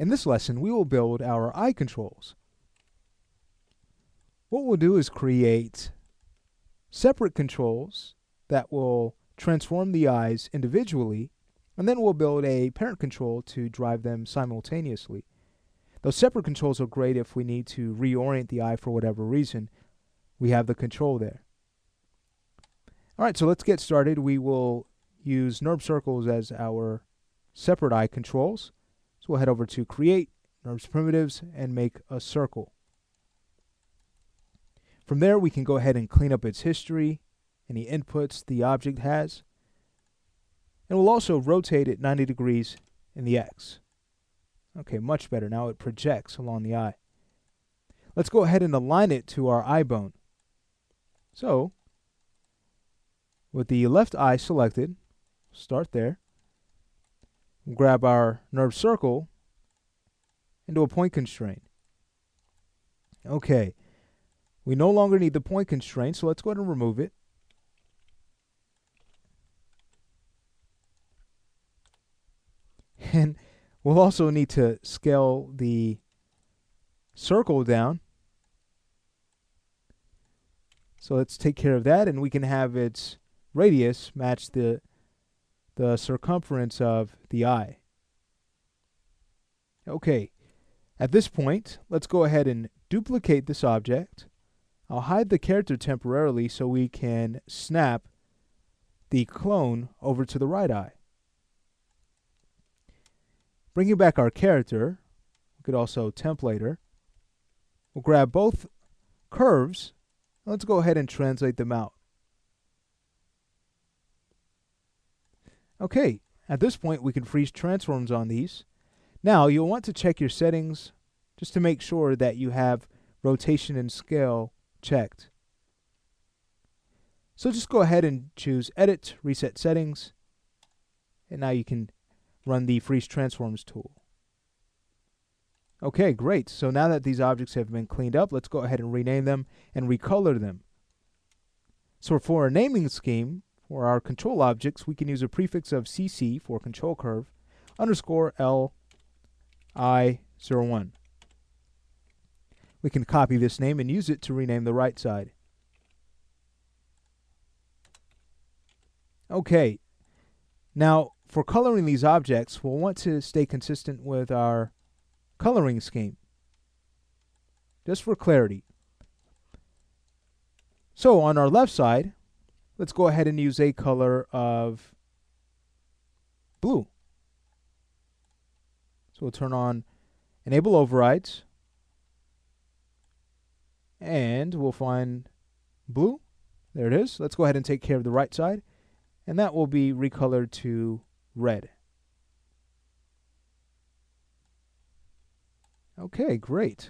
In this lesson, we will build our eye controls. What we'll do is create separate controls that will transform the eyes individually, and then we'll build a parent control to drive them simultaneously. Those separate controls are great if we need to reorient the eye for whatever reason. We have the control there. All right, so let's get started. We will use NURB circles as our separate eye controls. So we'll head over to Create, NURBS Primitives, and make a circle. From there, we can go ahead and clean up its history, any inputs the object has. And we'll also rotate it 90 degrees in the X. Okay, much better. Now it projects along the eye. Let's go ahead and align it to our eye bone. So, with the left eye selected, start there. We'll grab our NURB circle and do a point constraint. Okay, we no longer need the point constraint, so let's go ahead and remove it. And we'll also need to scale the circle down. So let's take care of that, and we can have its radius match the circumference of the eye. Okay, at this point, let's go ahead and duplicate this object. I'll hide the character temporarily so we can snap the clone over to the right eye. Bringing back our character, we could also template her. We'll grab both curves. Let's go ahead and translate them out. Okay, at this point we can freeze transforms on these. Now you'll want to check your settings just to make sure that you have rotation and scale checked. So just go ahead and choose Edit, Reset Settings, and now you can run the Freeze Transforms tool. Okay, great. So now that these objects have been cleaned up, let's go ahead and rename them and recolor them. So for a naming scheme, for our control objects, we can use a prefix of CC for control curve, underscore LI01. We can copy this name and use it to rename the right side. Okay, now for coloring these objects, we'll want to stay consistent with our coloring scheme, just for clarity. So on our left side, let's go ahead and use a color of blue. So we'll turn on Enable Overrides, and we'll find blue. There it is. Let's go ahead and take care of the right side, and that will be recolored to red. Okay, great.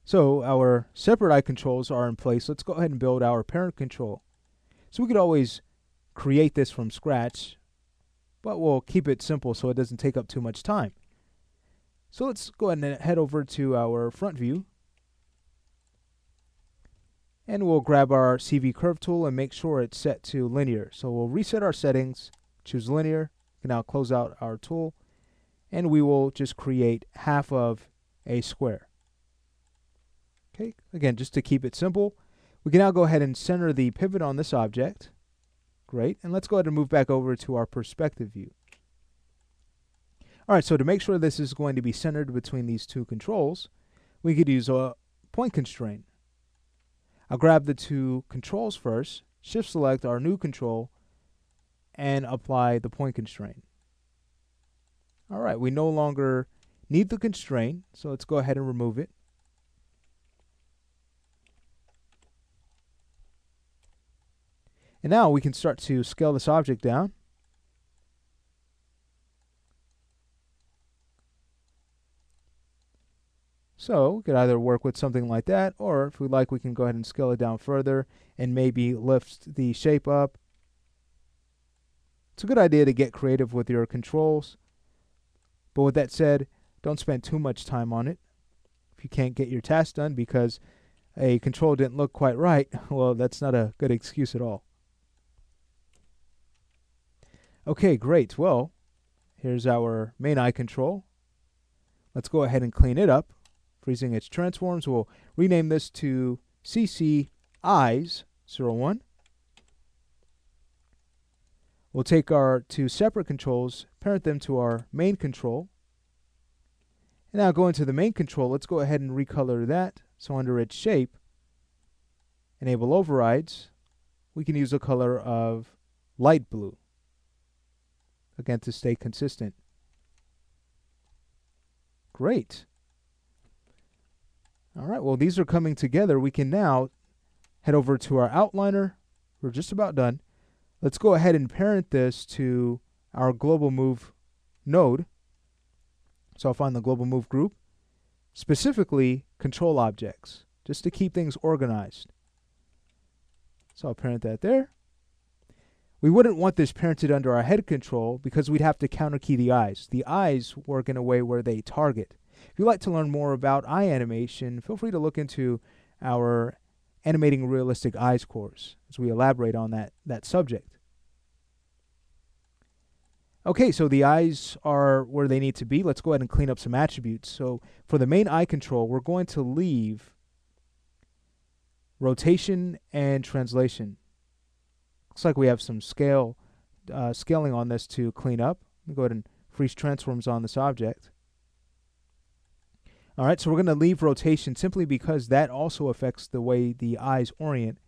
So our separate eye controls are in place. Let's go ahead and build our parent control. So we could always create this from scratch, but we'll keep it simple so it doesn't take up too much time. So let's go ahead and head over to our front view, and we'll grab our CV curve tool and make sure it's set to linear. So we'll reset our settings, choose linear. We can now close out our tool, and we will just create half of a square. Okay, again, just to keep it simple, we can now go ahead and center the pivot on this object. Great, and let's go ahead and move back over to our perspective view. All right, so to make sure this is going to be centered between these two controls, we could use a point constraint. I'll grab the two controls first, shift select our new control, and apply the point constraint. All right, we no longer need the constraint, so let's go ahead and remove it. And now we can start to scale this object down. So we could either work with something like that, or if we like, we can go ahead and scale it down further and maybe lift the shape up. It's a good idea to get creative with your controls. But with that said, don't spend too much time on it. If you can't get your task done because a control didn't look quite right, well, that's not a good excuse at all. Okay, great. Well, Here's our main eye control. Let's go ahead and clean it up. Freezing its transforms. We'll rename this to CC Eyes 01. We'll take our two separate controls, parent them to our main control. And now go into the main control. Let's go ahead and recolor that. So under its shape, enable overrides. We can use a color of light blue. Again, to stay consistent. Great. All right, well, these are coming together. We can now head over to our outliner. We're just about done. Let's go ahead and parent this to our global move node. So I'll find the global move group, specifically control objects, just to keep things organized. So I'll parent that there. We wouldn't want this parented under our head control because we'd have to counter key the eyes. The eyes work in a way where they target. If you'd like to learn more about eye animation, feel free to look into our Animating Realistic Eyes course as we elaborate on that subject. Okay, so the eyes are where they need to be. Let's go ahead and clean up some attributes. So for the main eye control, we're going to leave rotation and translation. Looks like we have some scaling on this to clean up. Let me go ahead and freeze transforms on this object. All right, so we're going to leave rotation simply because that also affects the way the eyes orient.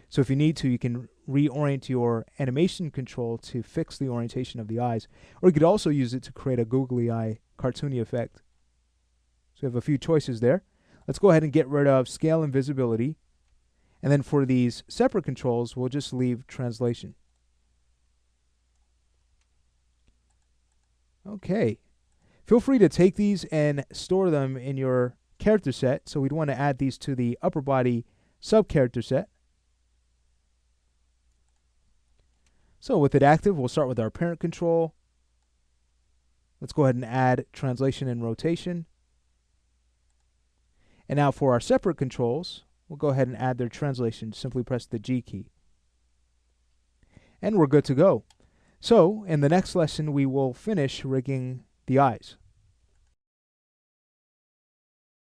So if you need to, you can reorient your animation control to fix the orientation of the eyes. Or you could also use it to create a googly eye cartoony effect. So we have a few choices there. Let's go ahead and get rid of scale and visibility. And then for these separate controls, we'll just leave translation. Okay. Feel free to take these and store them in your character set. So we'd want to add these to the upper body sub-character set. So with it active, we'll start with our parent control. Let's go ahead and add translation and rotation. And now for our separate controls, we'll go ahead and add their translation. Simply press the G key. And we're good to go. So in the next lesson, we will finish rigging the eyes.